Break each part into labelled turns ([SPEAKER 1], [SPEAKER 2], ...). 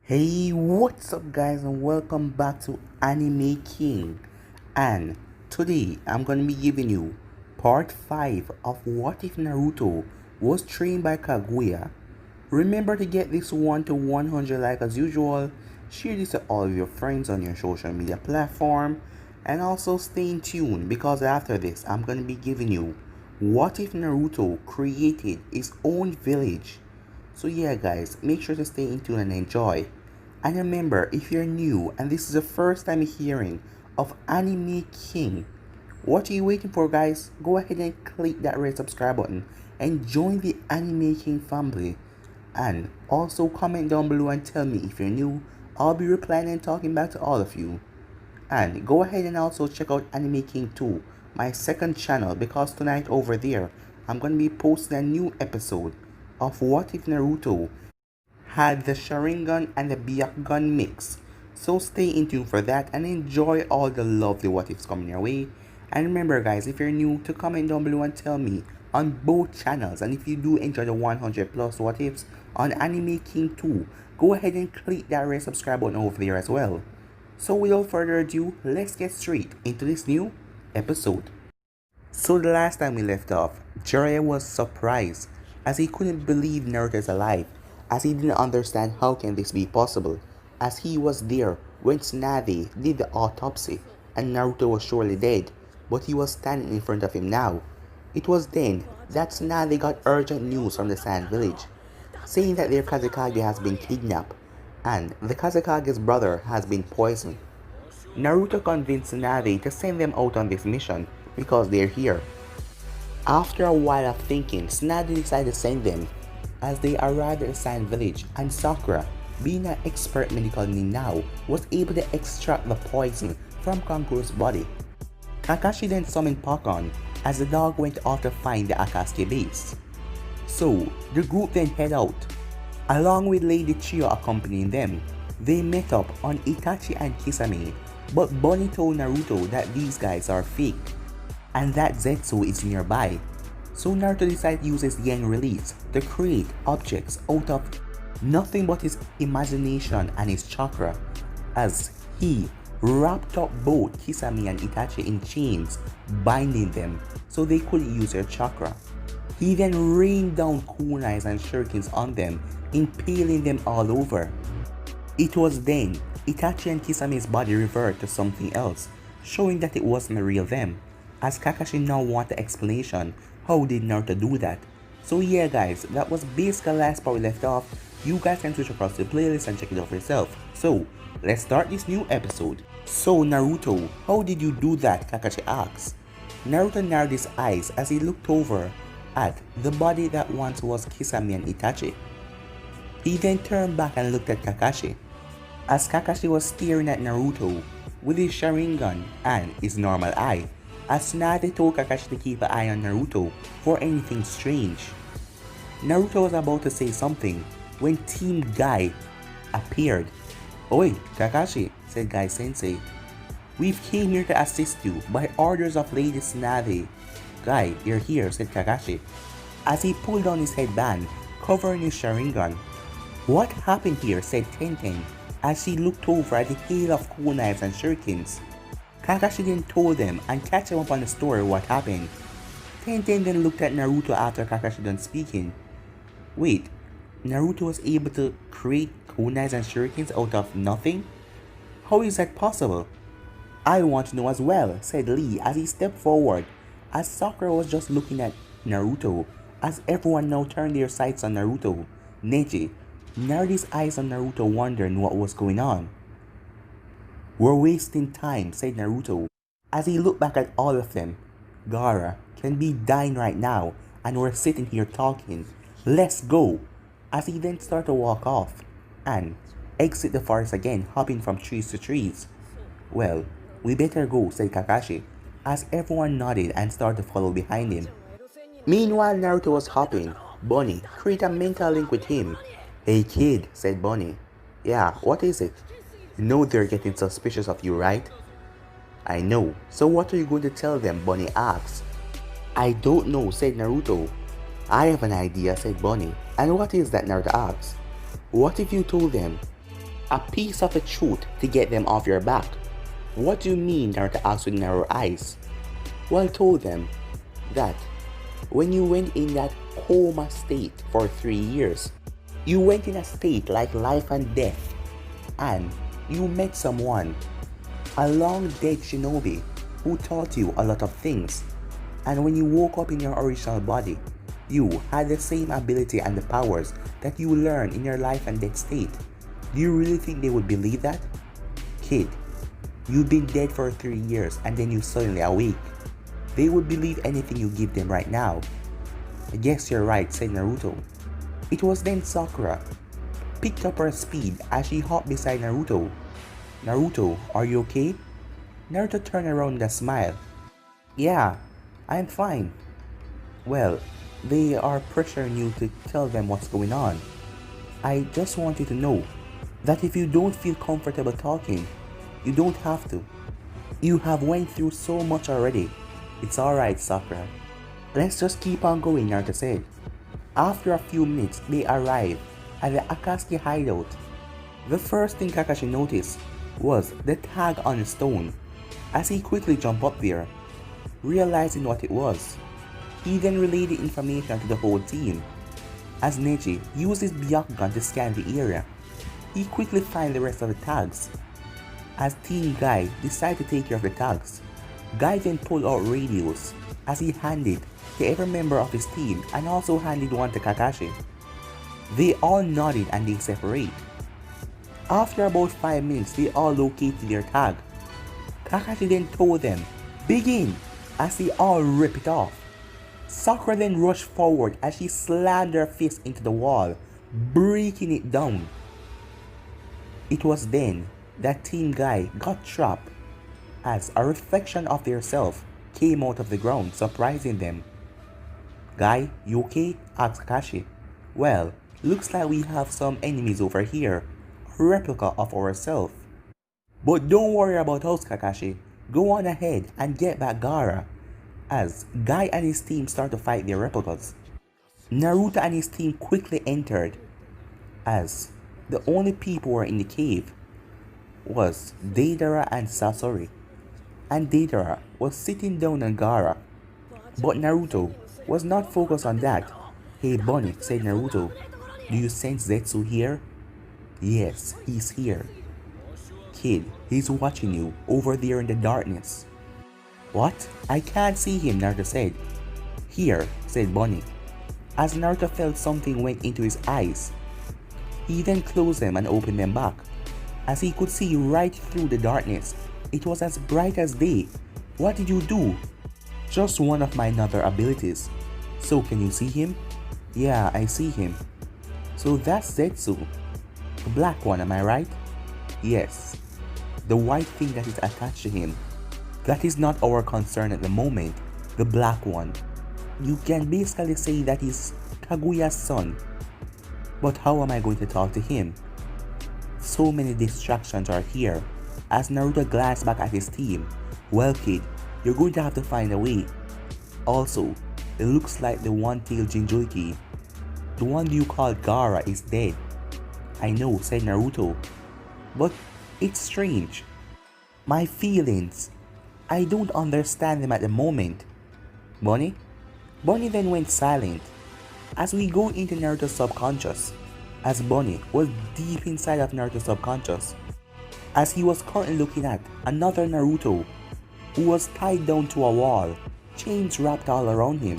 [SPEAKER 1] Hey, what's up guys, and welcome back to Anime King. And today I'm gonna be giving you part 5 of What If Naruto was trained by Kaguya. Remember to get this 1 to 100 like as usual, share this to all of your friends on your social media platform, and also stay in tune because after this I'm gonna be giving you what if Naruto created his own village. So yeah guys, make sure to stay in tune and enjoy. And remember, if you're new and this is the first time hearing of Anime King, what are you waiting for guys? Go ahead and click that red subscribe button and join the Anime King family. And also comment down below and tell me if you're new. I'll be replying and talking back to all of you. And go ahead and also check out Anime King 2, my second channel, because tonight over there I'm going to be posting a new episode of What If Naruto had the Sharingan and the Byakugan mix. So stay in tune for that and enjoy all the lovely what ifs coming your way. And remember guys, if you're new, to comment down below and tell me on both channels. And if you do enjoy the 100 plus what ifs on Anime King 2, go ahead and click that red subscribe button over there as well. So without further ado, let's get straight into this new episode. So the last time we left off, Jiraiya was surprised as he couldn't believe Naruto is alive, as he didn't understand how can this be possible, as he was there when Tsunade did the autopsy and Naruto was surely dead, but he was standing in front of him now. It was then that Tsunade got urgent news from the Sand Village, saying that their Kazekage has been kidnapped, and the Kazekage's brother has been poisoned. Naruto convinced Tsunade to send them out on this mission because they're here. After a while of thinking, Tsunade decided to send them. As they arrived at the Sand Village, and Sakura, being an expert medical now, was able to extract the poison from Kankuro's body. Kakashi then summoned Pakon as the dog went off to find the Akatsuki base. So, the group then head out. Along with Lady Chiyo accompanying them, they met up on Itachi and Kisame, but Bonnie told Naruto that these guys are fake, and that Zetsu is nearby. So Naruto decided to use his Yang release to create objects out of nothing but his imagination and his chakra, as he wrapped up both Kisame and Itachi in chains, binding them so they couldn't use their chakra. He then rained down kunais and shurikens on them, impaling them all over. It was then Itachi and Kisame's body reverted to something else, showing that it wasn't real them, as Kakashi now wanted explanation. How did Naruto do that? So yeah guys, that was basically the last part we left off. You guys can switch across the playlist and check it out for yourself. So, let's start this new episode. So Naruto, how did you do that? Kakashi asks. Naruto narrowed his eyes as he looked over at the body that once was Kisame and Itachi. He then turned back and looked at Kakashi, as Kakashi was staring at Naruto with his Sharingan and his normal eye, as Tsunade told Kakashi to keep an eye on Naruto for anything strange. Naruto was about to say something when Team Guy appeared. "Oi, Kakashi," said Guy Sensei. "We've came here to assist you by orders of Lady Tsunade." "Guy, you're here," said Kakashi, as he pulled on his headband, covering his Sharingan. "What happened here?" said Tenten, as she looked over at the hail of cool knives and shurikens. Kakashi then told them and catch him up on the story what happened. Tenten then looked at Naruto after Kakashi done speaking. Wait, Naruto was able to create kunais and shurikens out of nothing? How is that possible? "I want to know as well," said Lee as he stepped forward, as Sakura was just looking at Naruto, as everyone now turned their sights on Naruto. Neji narrowed his eyes on Naruto, wondering what was going on. "We're wasting time," said Naruto, as he looked back at all of them. "Gaara can be dying right now, and we're sitting here talking. Let's go," as he then started to walk off and exit the forest again, hopping from trees to trees. "Well, we better go," said Kakashi, as everyone nodded and started to follow behind him. Meanwhile, Naruto was hopping. Bonnie created a mental link with him. "Hey kid," said Bonnie. "Yeah, what is it?" "You know they're getting suspicious of you, right?" "I know. So what are you going to tell them?" Bonnie asked. "I don't know," said Naruto. "I have an idea," said Bonnie. "And what is that?" Naruto asked. "What if you told them A piece of the truth to get them off your back. What do you mean? Naruto asked with narrow eyes. Well, I told them that when you went in that coma state for 3 years, you went in a state like life and death, and you met someone, a long dead shinobi, who taught you a lot of things. And when you woke up in your original body, you had the same ability and the powers that you learned in your life and death state. Do you really think they would believe that? Kid, you've been dead for 3 years and then you suddenly awake. They would believe anything you give them right now. I guess you're right, said Naruto. It was then Sakura picked up her speed as she hopped beside Naruto. Naruto, are you okay? Naruto turned around with a smile. Yeah, I'm fine. Well, they are pressuring you to tell them what's going on. I just want you to know that if you don't feel comfortable talking, you don't have to. You have went through so much already. It's alright, Sakura. Let's just keep on going, Naruto said. After a few minutes, they arrived at the Akatsuki hideout. The first thing Kakashi noticed was the tag on the stone. As he quickly jumped up there, realizing what it was, he then relayed the information to the whole team. As Neji used his Byakugan to scan the area, he quickly found the rest of the tags. As Team Guy decided to take care of the tags, Guy then pulled out radios as he handed to every member of his team and also handed one to Kakashi. They all nodded and they separate. After about 5 minutes, they all located their tag. Kakashi then told them, "Begin!" as they all rip it off. Sakura then rushed forward as she slammed her fist into the wall, breaking it down. It was then that Team Guy got trapped as a reflection of their self came out of the ground, surprising them. "Guy, you okay?" asked Kakashi. "Well, looks like we have some enemies over here, a replica of ourselves. But don't worry about us, Kakashi. Go on ahead and get back Gaara," as Guy and his team start to fight their replicas. Naruto and his team quickly entered, as the only people who were in the cave was Deidara and Sasori, and Deidara was sitting down on Gaara. But Naruto was not focused on that. "Hey Bunny," said Naruto, "do you sense Zetsu here?" "Yes, he's here." "Kid, he's watching you over there in the darkness." "What? I can't see him," Naruto said. "Here," said Bunny, as Naruto felt something went into his eyes. He then closed them and opened them back. As he could see right through the darkness, it was as bright as day. "What did you do?" "Just one of my other abilities." "So can you see him?" "Yeah, I see him." "So that's Zetsu. The black one, am I right?" "Yes. The white thing that is attached to him. That is not our concern at the moment. The black one. You can basically say that is Kaguya's son. But how am I going to talk to him?" So many distractions are here. As Naruto glanced back at his team. "Well kid, you're going to have to find a way. Also, it looks like the one-tailed Jinchuriki, the one you called Gaara, is dead." "I know," said Naruto. "But it's strange. My feelings, I don't understand them at the moment." "Bunny?" Bunny then went silent. As we go into Naruto's subconscious, as Bunny was deep inside of Naruto's subconscious, as he was currently looking at another Naruto who was tied down to a wall, chains wrapped all around him.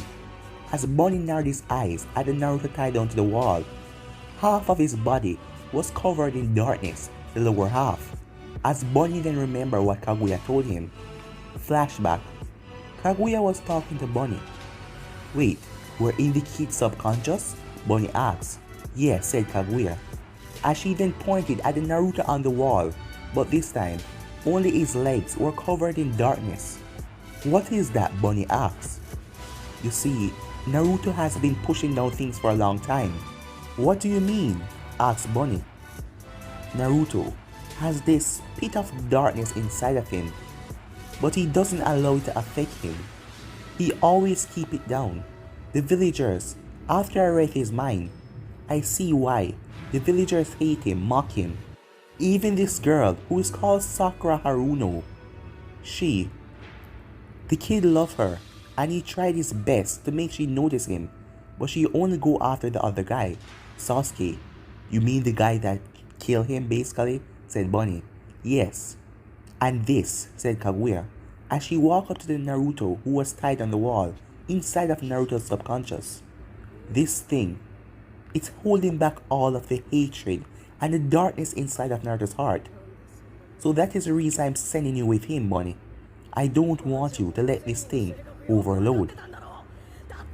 [SPEAKER 1] As Bunny narrowed his eyes at the Naruto tied down to the wall, half of his body was covered in darkness, the lower half. As Bunny then remembered what Kaguya told him. Flashback. Kaguya was talking to Bunny. "Wait, we're in the kid's subconscious?" Bunny asked. "Yeah," said Kaguya, as she then pointed at the Naruto on the wall, but this time, only his legs were covered in darkness. "What is that?" Bunny asked. "You see, Naruto has been pushing down things for a long time." "What do you mean?" asked Bunny. "Naruto has this pit of darkness inside of him, but he doesn't allow it to affect him. He always keep it down. The villagers, after I read his mind, I see why. The villagers hate him, mock him. Even this girl, who is called Sakura Haruno, she, the kid loved her, and he tried his best to make she notice him, but she only go after the other guy, Sasuke. You mean the guy that killed him basically? Said Bunny. Yes. And this, said Kaguya, as she walked up to the Naruto who was tied on the wall, inside of Naruto's subconscious. This thing, it's holding back all of the hatred and the darkness inside of Naruto's heart. So that is the reason I'm sending you with him, Bunny. I don't want you to let this thing overload.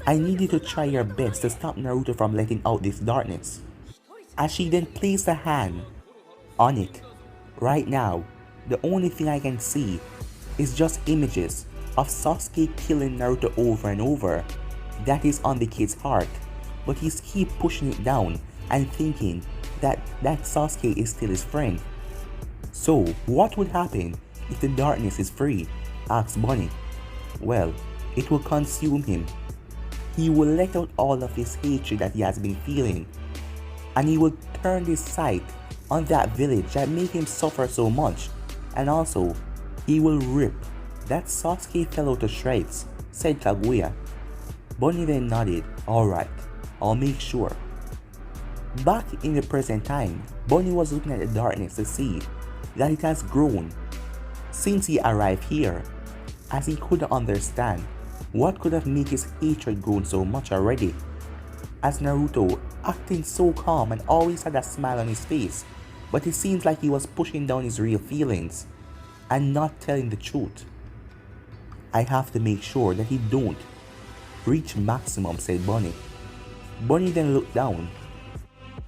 [SPEAKER 1] I need you to try your best to stop Naruto from letting out this darkness. As she then placed a hand on it. Right now, the only thing I can see is just images of Sasuke killing Naruto over and over. That is on the kid's heart, but he's keep pushing it down and thinking that Sasuke is still his friend. So, what would happen if the darkness is free? Asked Bunny. Well, it will consume him. He will let out all of this hatred that he has been feeling, and he will turn his sight on that village that made him suffer so much, and also, he will rip that Sasuke fellow to shreds, said Kaguya. Bunny then nodded. Alright, I'll make sure. Back in the present time, Bunny was looking at the darkness to see that it has grown since he arrived here, as he couldn't understand what could have made his hatred grown so much already. As Naruto, acting so calm and always had a smile on his face, but it seems like he was pushing down his real feelings and not telling the truth. I have to make sure that he don't reach maximum, said Bunny. Bunny then looked down.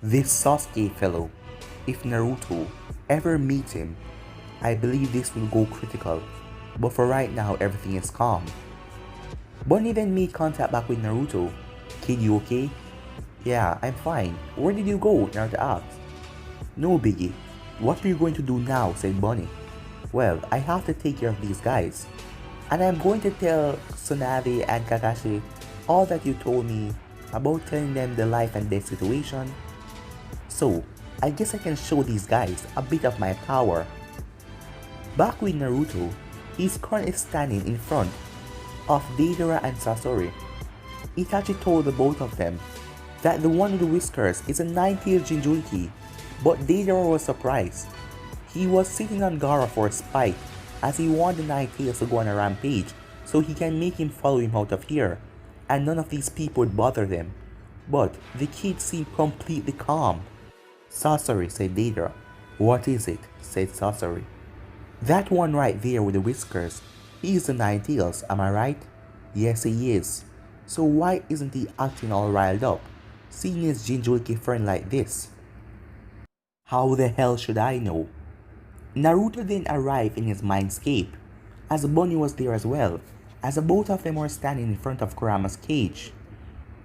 [SPEAKER 1] This Sasuke fellow, if Naruto ever meets him, I believe this will go critical, but for right now everything is calm. Bunny then made contact back with Naruto. Kid, you okay? Yeah, I'm fine. Where did you go? Naruto asked. No biggie. What are you going to do now? Said Bunny. Well, I have to take care of these guys, and I'm going to tell Tsunade and Kakashi all that you told me about telling them the life and death situation. So, I guess I can show these guys a bit of my power. Back with Naruto, he's currently standing in front of Deidara and Sasori. Itachi told the both of them that the one with the whiskers is a 9-tailed Jinchuriki, but Deidara was surprised. He was sitting on Gaara for a spite, as he wanted the 9 tails to go on a rampage so he can make him follow him out of here, and none of these people would bother them. But the kid seemed completely calm. Sasori, said Deidara. What is it? Said Sasori. That one right there with the whiskers, he's the 9 tails, am I right? Yes, he is. So why isn't he acting all riled up, seeing his Jinchuriki friend like this? How the hell should I know? Naruto then arrived in his mindscape, as Bunny was there as well, as the both of them were standing in front of Kurama's cage.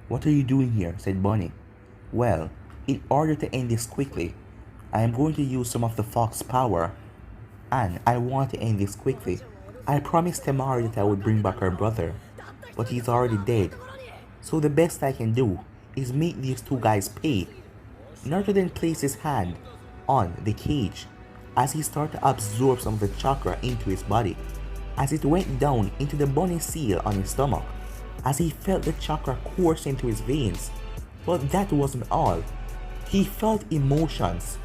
[SPEAKER 1] What are you doing here? Said Bunny. Well, in order to end this quickly, I am going to use some of the Fox power, and I want to end this quickly. I promised Temari that I would bring back her brother, but he's already dead, so the best I can do is make these two guys pay. Naruto then placed his hand on the cage as he started to absorb some of the chakra into his body, as it went down into the bunny seal on his stomach, as he felt the chakra course into his veins. But that wasn't all. He felt emotions,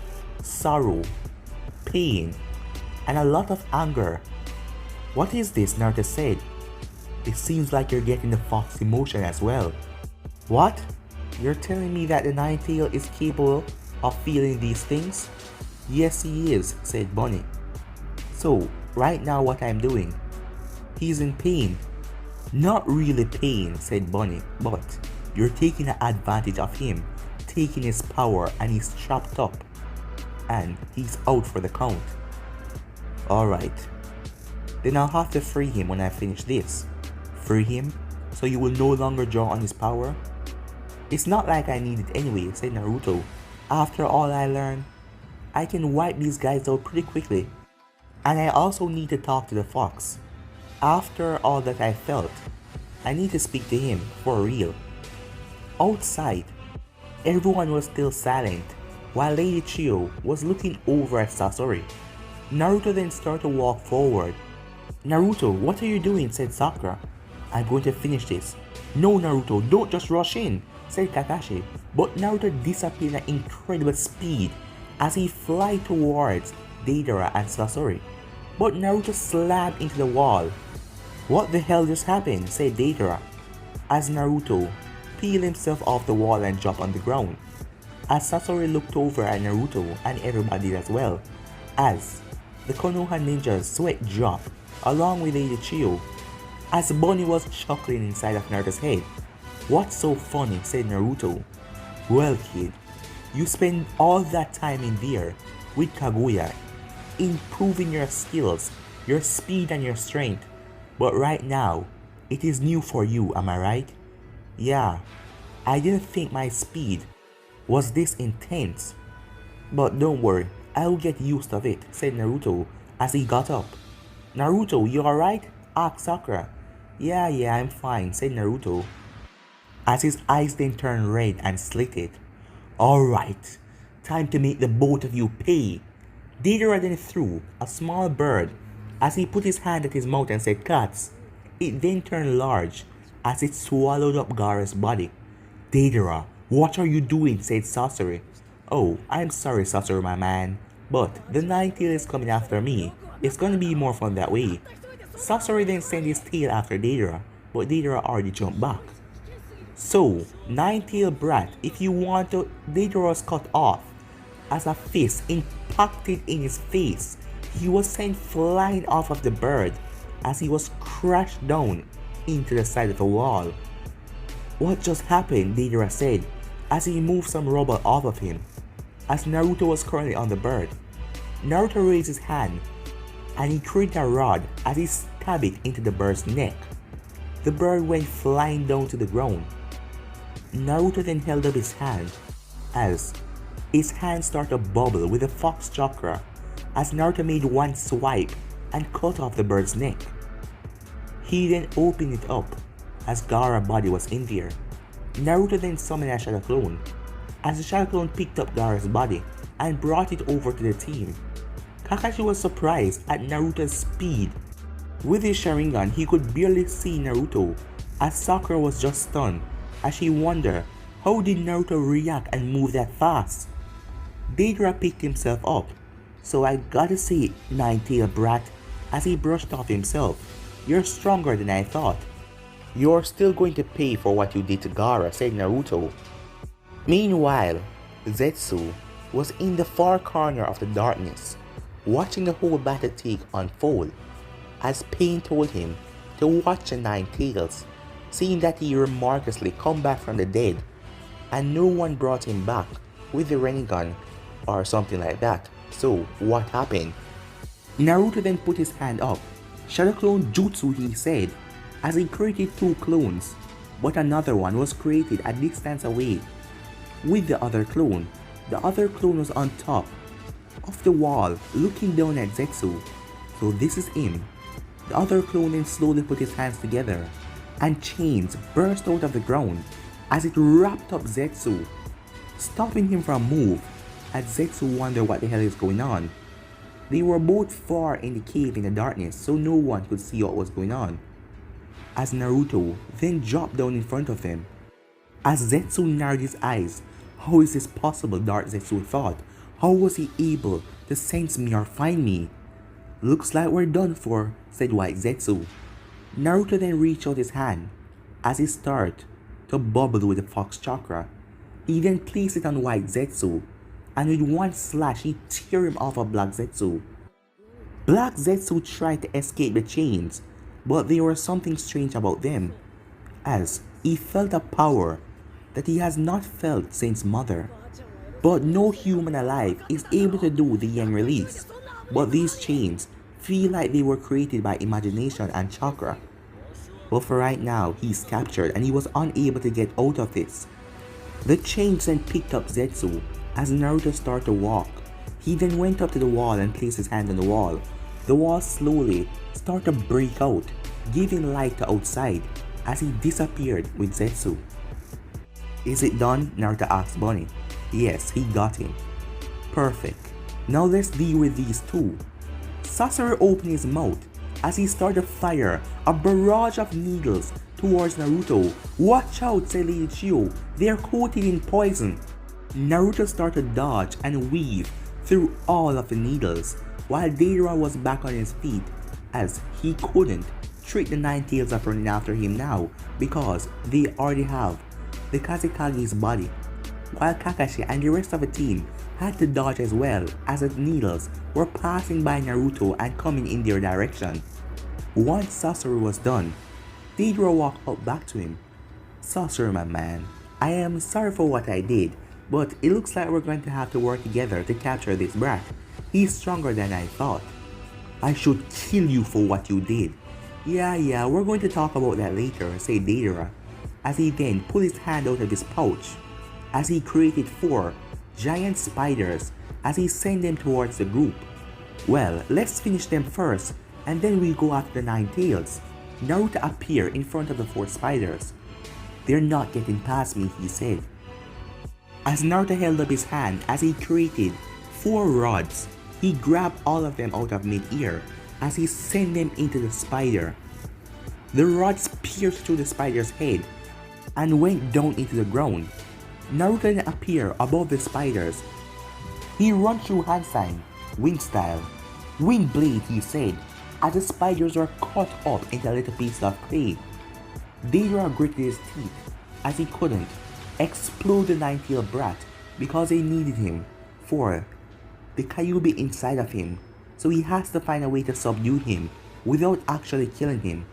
[SPEAKER 1] sorrow, pain, and a lot of anger. What is this? Naruto said. It seems like you're getting the fox emotion as well. What? You're telling me that the 9-tail is capable of feeling these things? Yes, he is, said Bunny. So, right now what I'm doing, he's in pain. Not really pain, said Bunny, but you're taking advantage of him, taking his power, and he's trapped up, and he's out for the count. Alright, then I'll have to free him when I finish this. Free him? So you will no longer draw on his power? It's not like I need it anyway, said Naruto. After all I learned, I can wipe these guys out pretty quickly. And I also need to talk to the fox. After all that I felt, I need to speak to him for real. Outside, everyone was still silent, while Lady Chiyo was looking over at Sasori. Naruto then started to walk forward. "Naruto, what are you doing?" said Sakura. "I'm going to finish this." "No, Naruto, don't just rush in," said Kakashi. But Naruto disappeared at incredible speed as he flew towards Deidara and Sasori. But Naruto slammed into the wall. "What the hell just happened?" said Deidara, as Naruto peeled himself off the wall and dropped on the ground. As Sasori looked over at Naruto and everybody as well, as the Konoha ninja's sweat dropped along with Lady Chiyo, as Bonnie was chuckling inside of Naruto's head. "What's so funny?" said Naruto. "Well, kid, you spend all that time in there with Kaguya, improving your skills, your speed and your strength, but right now, it is new for you, am I right?" "Yeah, I didn't think my speed was this intense. But don't worry, I'll get used to it," said Naruto as he got up. "Naruto, you alright?" asked Sakura. Yeah, I'm fine," said Naruto, as his eyes then turned red and slitted. "Alright, time to make the both of you pay." Deidara then threw a small bird as he put his hand at his mouth and said, "Cats." It then turned large as it swallowed up Gaara's body. "Deidara, what are you doing?" said Sasori. "Oh, I'm sorry, Sasori, my man, but the Nine-Tail is coming after me. It's gonna be more fun that way." Sasori then sent his tail after Deidara, but Deidara already jumped back. "So, Nine-Tail brat, if you want to..." Deidara was cut off as a fist impacted in his face. He was sent flying off of the bird as he was crashed down into the side of the wall. "What just happened?" Deidara said as he moved some rubble off of him, as Naruto was currently on the bird. Naruto raised his hand and he created a rod as he stabbed it into the bird's neck. The bird went flying down to the ground. Naruto then held up his hand as his hand started to bubble with the fox chakra as Naruto made one swipe and cut off the bird's neck. He then opened it up as Gaara's body was in there. Naruto then summoned a Shadow Clone as the Shadow Clone picked up Gaara's body and brought it over to the team. Kakashi was surprised at Naruto's speed. With his Sharingan, he could barely see Naruto as Sakura was just stunned as she wondered how did Naruto react and move that fast. Deidara picked himself up. "So I gotta say, Nine-Tail brat," as he brushed off himself, "you're stronger than I thought." "You're still going to pay for what you did to Gaara," said Naruto. Meanwhile, Zetsu was in the far corner of the darkness, watching the whole battle take unfold, as Pain told him to watch the Nine Tails, seeing that he remarkably come back from the dead, and no one brought him back with the Rinnegan or something like that. So what happened? Naruto then put his hand up. "Shadow Clone Jutsu," he said, as he created two clones, but another one was created a distance away with the other clone. The other clone was on top of the wall looking down at Zetsu. So this is him. The other clone then slowly put his hands together and chains burst out of the ground as it wrapped up Zetsu, stopping him from move as Zetsu wondered what the hell is going on. They were both far in the cave in the darkness, so no one could see what was going on. As Naruto then dropped down in front of him. As Zetsu narrowed his eyes, "How is this possible?" Dark Zetsu thought. "How was he able to sense me or find me?" "Looks like we're done for," said White Zetsu. Naruto then reached out his hand as he started to bubble with the Fox Chakra. He then placed it on White Zetsu, and with one slash he tore him off of Black Zetsu. Black Zetsu tried to escape the chains, but there was something strange about them, as he felt a power that he has not felt since Mother. But no human alive is able to do the Yen release, but these chains feel like they were created by imagination and chakra. But for right now, he's captured and he was unable to get out of this. The chains then picked up Zetsu as Naruto started to walk. He then went up to the wall and placed his hand on the wall. The wall slowly started to break out, giving light to outside as he disappeared with Zetsu. "Is it done?" Naruto asked Bonnie. Yes, he got him. Perfect. Now let's deal with these two. Sasori opened his mouth as he started to fire a barrage of needles towards Naruto. Watch out, said Lady Chiyo, they're coated in poison. Naruto started to dodge and weave through all of the needles, while Deidara was back on his feet as he couldn't trick the Nine Tails of running after him now because they already have the Kazekage's body, while Kakashi and the rest of the team had to dodge as well as the needles were passing by Naruto and coming in their direction. Once Sasori was done, Deidara walked up back to him. Sasori, my man, I am sorry for what I did, but it looks like we're going to have to work together to capture this brat. He's stronger than I thought. I should kill you for what you did. Yeah, we're going to talk about that later, said Deidara, as he then pulled his hand out of his pouch, as he created 4 giant spiders as he sent them towards the group. Well, let's finish them first and then we'll go after the Nine Tails. Naruto appeared in front of the 4 spiders. They're not getting past me, he said. As Naruto held up his hand as he created 4 rods, he grabbed all of them out of mid-air as he sent them into the spider. The rods pierced through the spider's head and went down into the ground. Naruto then appeared above the spiders. He ran through hand sign, wind style. Wind blade, he said, as the spiders were cut up into little pieces of clay. Deidara gritted his teeth as he couldn't explode the nine-tailed brat because they needed him for the Kyuubi inside of him, so he has to find a way to subdue him without actually killing him.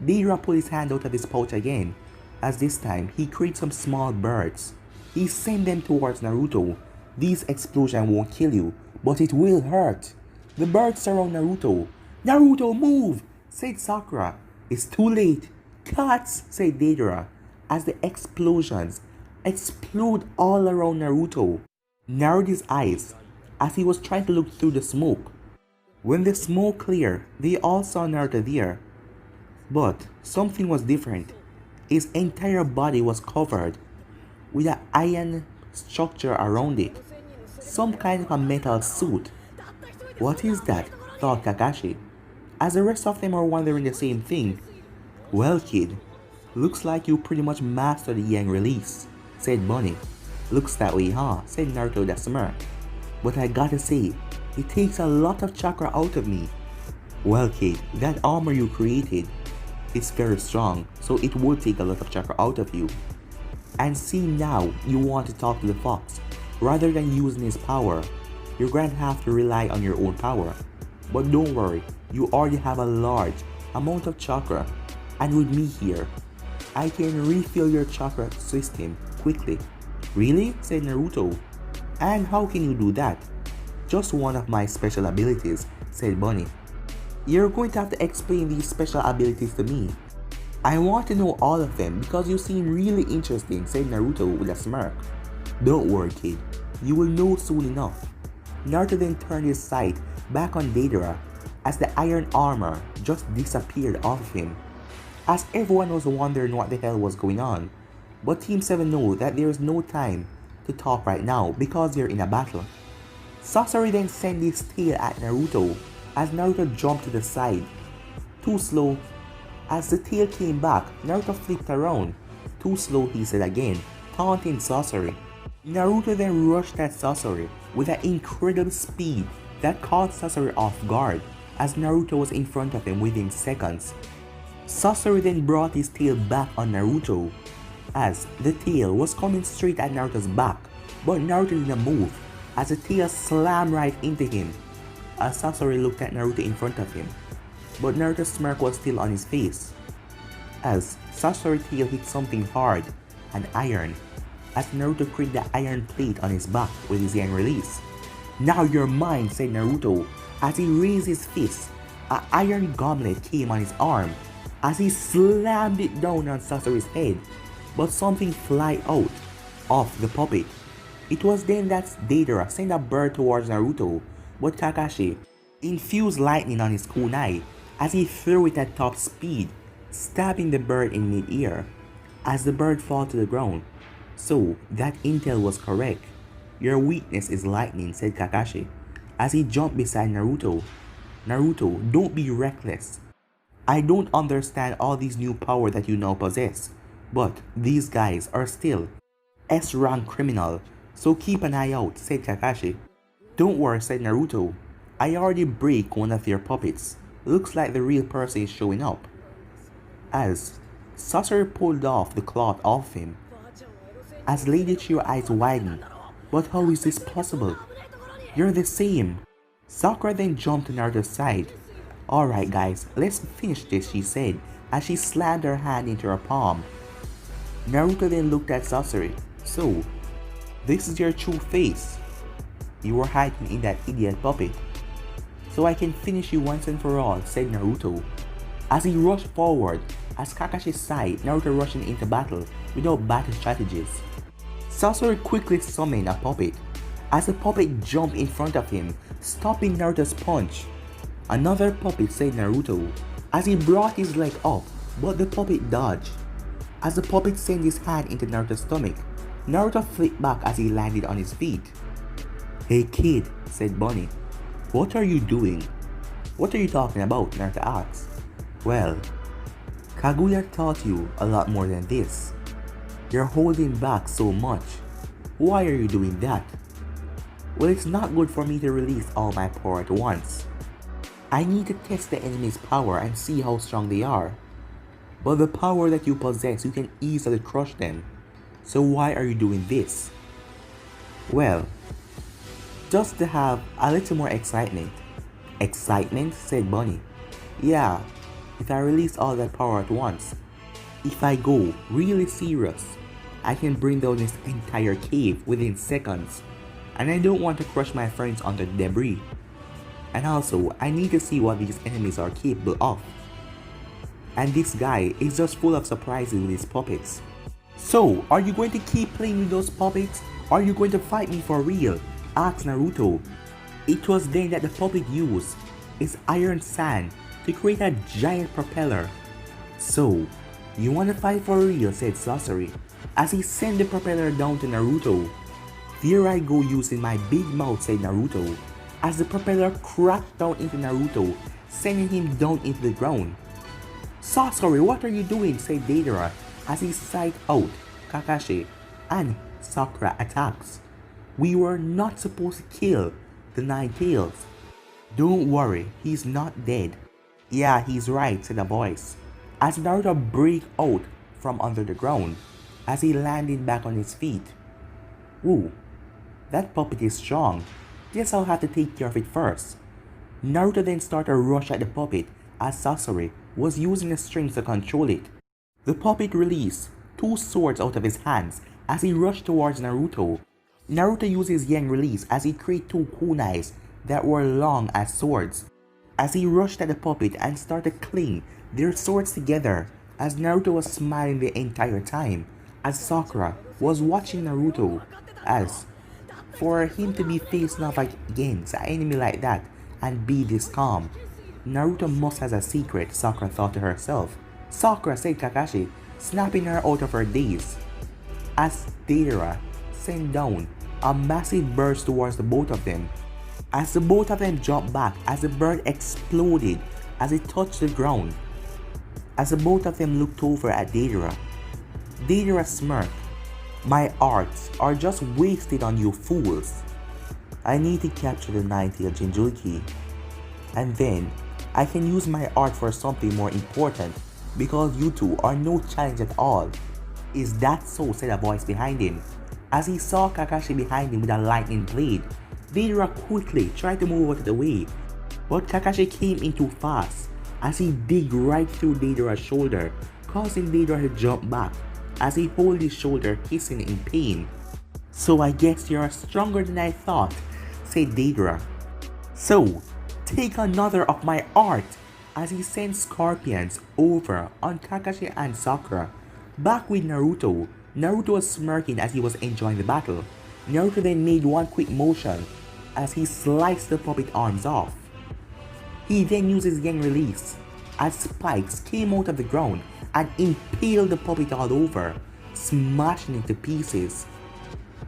[SPEAKER 1] Deidara pulled his hand out of his pouch again, as this time he created some small birds. He sent them towards Naruto. These explosions won't kill you, but it will hurt. The birds surround Naruto. Naruto, move, said Sakura. It's too late. Cuts, said Deidara, as the explosions explode all around Naruto. Narrowed his eyes as he was trying to look through the smoke. When the smoke cleared, they all saw Naruto there. But something was different. His entire body was covered with an iron structure around it. Some kind of a metal suit. What is that? Thought Kakashi, as the rest of them were wondering the same thing. Well, kid, looks like you pretty much mastered the Yang release, said Bunny. Looks that way, huh? Said Naruto with a smirk. But I gotta say, it takes a lot of chakra out of me. Well, kid, that armor you created is very strong, so it would take a lot of chakra out of you. And see, now you want to talk to the fox. Rather than using his power, you're going to have to rely on your own power. But don't worry, you already have a large amount of chakra, and with me here, I can refill your chakra system quickly. Really? Said Naruto. And how can you do that? Just one of my special abilities, said Bunny. You're going to have to explain these special abilities to me. I want to know all of them because you seem really interesting, said Naruto with a smirk. Don't worry, kid, you will know soon enough. Naruto then turned his sight back on Deidara as the iron armor just disappeared off of him, as everyone was wondering what the hell was going on. But Team 7 knows that there is no time to talk right now because they're in a battle. Sasori then sent his tail at Naruto as Naruto jumped to the side. Too slow. As the tail came back, Naruto flipped around. Too slow, he said again, taunting Sasori. Naruto then rushed at Sasori with an incredible speed that caught Sasori off guard as Naruto was in front of him within seconds. Sasori then brought his tail back on Naruto as the tail was coming straight at Naruto's back, but Naruto didn't move as the tail slammed right into him as Sasori looked at Naruto in front of him, but Naruto's smirk was still on his face as Sasori's tail hit something hard and iron as Naruto created the iron plate on his back with his Yang release. Now you're mine, said Naruto as he raised his fist. An iron gauntlet came on his arm as he slammed it down on Sasori's head, but something flew out of the puppet. It was then that Deidara sent a bird towards Naruto, but Kakashi infused lightning on his kunai as he threw it at top speed, stabbing the bird in mid-air as the bird fell to the ground. So that intel was correct. Your weakness is lightning, said Kakashi, as he jumped beside Naruto. Naruto, don't be reckless. I don't understand all these new power that you now possess, but these guys are still S-rank criminal, so keep an eye out, said Kakashi. Don't worry, said Naruto. I already break one of your puppets. Looks like the real person is showing up. As Sasori pulled off the cloth off him, as Lady Chiyo's eyes widened. But how is this possible? You're the same. Sakura then jumped to Naruto's side. Alright guys, let's finish this, she said, as she slammed her hand into her palm. Naruto then looked at Sasori. So, this is your true face. You were hiding in that idiot puppet. So I can finish you once and for all, said Naruto. As he rushed forward, as Kakashi's side, Naruto rushing into battle without battle strategies. Sasori quickly summoned a puppet, as the puppet jumped in front of him, stopping Naruto's punch. Another puppet, said Naruto, as he brought his leg up, but the puppet dodged. As the puppet sent his hand into Naruto's stomach, Naruto flipped back as he landed on his feet. Hey kid, said Bunny, what are you doing? What are you talking about? Naruto asked. Well, Kaguya taught you a lot more than this. You're holding back so much. Why are you doing that? Well, it's not good for me to release all my power at once. I need to test the enemy's power and see how strong they are. But the power that you possess, you can easily crush them. So why are you doing this? Well, just to have a little more excitement. Excitement? Said Bunny. Yeah, if I release all that power at once, if I go really serious, I can bring down this entire cave within seconds. And I don't want to crush my friends under the debris. And also, I need to see what these enemies are capable of. And this guy is just full of surprises with his puppets. So, are you going to keep playing with those puppets? Or are you going to fight me for real? Asked Naruto. It was then that the puppet used his iron sand to create a giant propeller. So, you wanna fight for real? Said Sasori, as he sent the propeller down to Naruto. There I go using my big mouth, said Naruto, as the propeller crashed down into Naruto, sending him down into the ground. Sasori, what are you doing? Said Deidara, as he psyched out Kakashi and Sakura attacks. We were not supposed to kill the Nine Tails. Don't worry, he's not dead. Yeah, he's right, said a voice, as Naruto broke out from under the ground, as he landed back on his feet. Ooh, that puppet is strong. Guess I'll have to take care of it first. Naruto then started a rush at the puppet, as Sasori was using the strings to control it. The puppet released two swords out of his hands as he rushed towards Naruto. Naruto used his yang release as he created two kunais that were long as swords, as he rushed at the puppet and started cling their swords together, as Naruto was smiling the entire time, as Sakura was watching Naruto, as for him to be facing off against an enemy like that and be this calm, Naruto must have a secret, Sakura thought to herself. Sakura, said Kakashi, snapping her out of her daze, as Deidara sent down a massive burst towards the both of them. As the both of them jumped back, as the bird exploded as it touched the ground. As the both of them looked over at Deidara, Deidara smirked. My arts are just wasted on you fools. I need to capture the Nine-Tailed Jinchuriki, and then I can use my art for something more important, because you two are no challenge at all. Is that so? Said a voice behind him, as he saw Kakashi behind him with a lightning blade. Deidara quickly tried to move out of the way, but Kakashi came in too fast, as he digged right through Deidara's shoulder, causing Deidara to jump back, as he held his shoulder, hissing in pain. So I guess you're stronger than I thought, said Deidara. So, take another of my art, as he sent scorpions over on Kakashi and Sakura. Back with Naruto, Naruto was smirking as he was enjoying the battle. Naruto then made one quick motion as he sliced the puppet arms off. He then used his yang release as spikes came out of the ground and impaled the puppet all over, smashing it to pieces.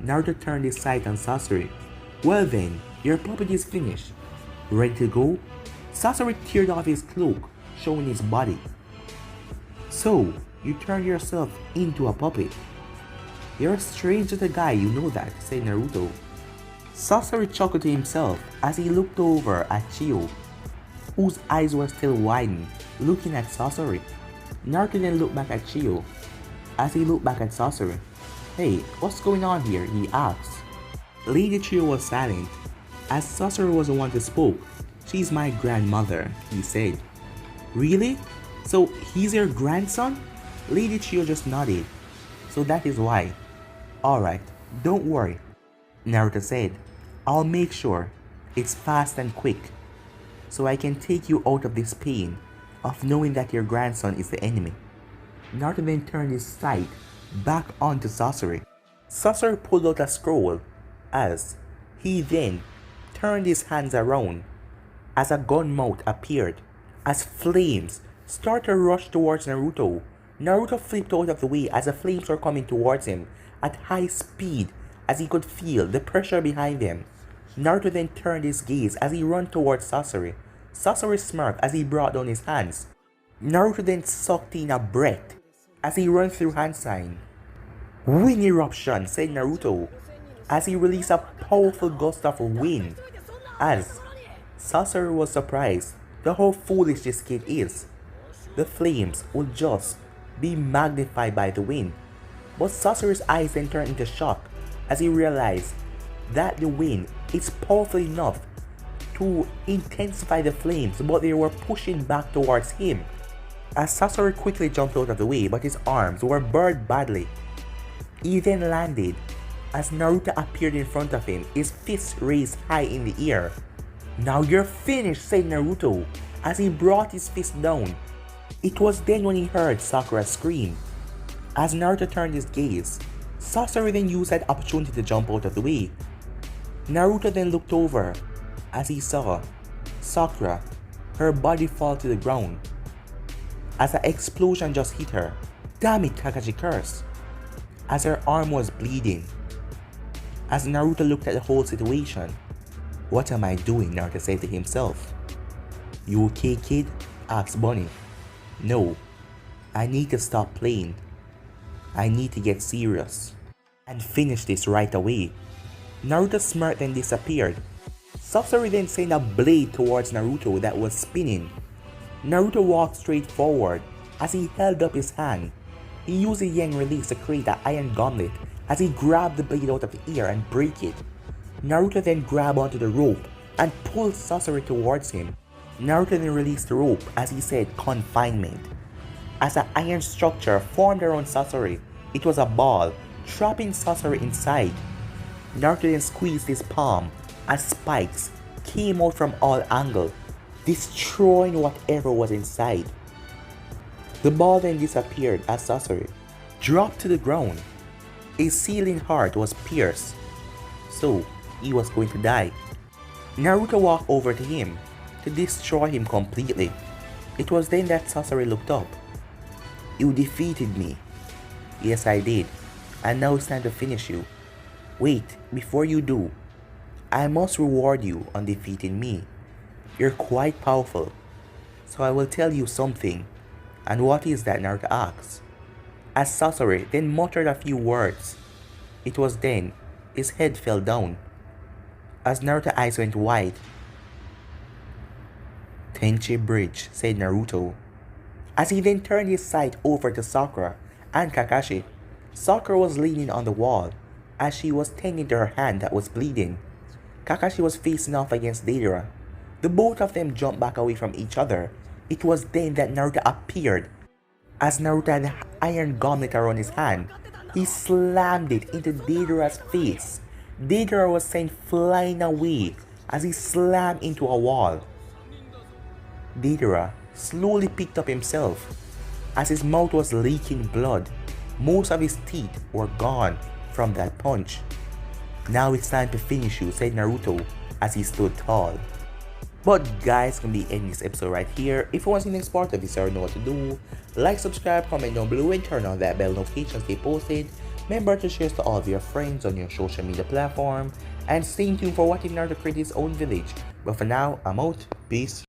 [SPEAKER 1] Naruto turned his sight on Sasori. Well then, your puppet is finished. Ready to go? Sasori teared off his cloak, showing his body. So, you turned yourself into a puppet. You're a strange little guy, you know that, said Naruto. Sasori chuckled to himself as he looked over at Chiyo, whose eyes were still widened, looking at Sasori. Naruto then looked back at Chiyo. As he looked back at Sasori, "Hey, what's going on here?" he asked. Lady Chiyo was silent, as Sasori was the one who spoke. "She's my grandmother," he said. "Really? So he's your grandson?" Lady Chiyo just nodded. "So that is why." "Alright, don't worry," Naruto said. "I'll make sure it's fast and quick, so I can take you out of this pain of knowing that your grandson is the enemy." Naruto then turned his sight back onto Sasori. Sasori pulled out a scroll as he then turned his hands around as a gun mouth appeared. As flames started to rush towards Naruto, Naruto flipped out of the way as the flames were coming towards him at high speed as he could feel the pressure behind them. Naruto then turned his gaze as he ran towards Sasori. Sasori smirked as he brought down his hands. Naruto then sucked in a breath as he ran through hand sign. "Wind eruption," said Naruto as he released a powerful gust of wind. As Sasori was surprised at how foolish this kid is. The flames would just be magnified by the wind. But Sasori's eyes then turned into shock as he realized that the wind is powerful enough to intensify the flames, but they were pushing back towards him. As Sasori quickly jumped out of the way, but his arms were burned badly. He then landed as Naruto appeared in front of him, his fists raised high in the air. "Now you're finished," said Naruto as he brought his fist down. It was then when he heard Sakura scream. As Naruto turned his gaze, Sasori then used that opportunity to jump out of the way. Naruto then looked over as he saw Sakura, her body fall to the ground as an explosion just hit her. "Damn it," Kakashi cursed as her arm was bleeding. As Naruto looked at the whole situation, "What am I doing?" Naruto said to himself. "You okay, kid?" asked Bunny. "No, I need to stop playing. I need to get serious and finish this right away." Naruto smirked and disappeared. Sasori then sent a blade towards Naruto that was spinning. Naruto walked straight forward as he held up his hand. He used the Yang release to create an iron gauntlet as he grabbed the blade out of the air and break it. Naruto then grabbed onto the rope and pulled Sasori towards him. Naruto then released the rope as he said confinement. As an iron structure formed around Sasori, it was a ball, trapping Sasori inside. Naruto then squeezed his palm as spikes came out from all angles, destroying whatever was inside. The ball then disappeared as Sasori dropped to the ground. His sealing heart was pierced, so he was going to die. Naruto walked over to him to destroy him completely. It was then that Sasori looked up. "You defeated me." "Yes, I did. And now it's time to finish you." "Wait, before you do, I must reward you on defeating me. You're quite powerful, so I will tell you something." "And what is that?" Naruto asked. As Sasori then muttered a few words, it was then his head fell down. As Naruto's eyes went wide. "Tenchi Bridge," said Naruto. As he then turned his sight over to Sakura and Kakashi, Sakura was leaning on the wall as she was tending to her hand that was bleeding. Kakashi was facing off against Deidara. The both of them jumped back away from each other. It was then that Naruto appeared. As Naruto had an iron gauntlet around his hand, he slammed it into Deidara's face. Deidara was sent flying away as he slammed into a wall. Deidara slowly picked up himself as his mouth was leaking blood. Most of his teeth were gone from that punch. "Now it's time to finish you," said Naruto as he stood tall. But guys, can be ending this episode right here. If you want to see the next part of this or know what to do, like, subscribe, comment down below and turn on that bell notification to stay posted Remember to share to all of your friends on your social media platform and stay tuned for What If Naruto creates his own village. But for now, I'm out. Peace.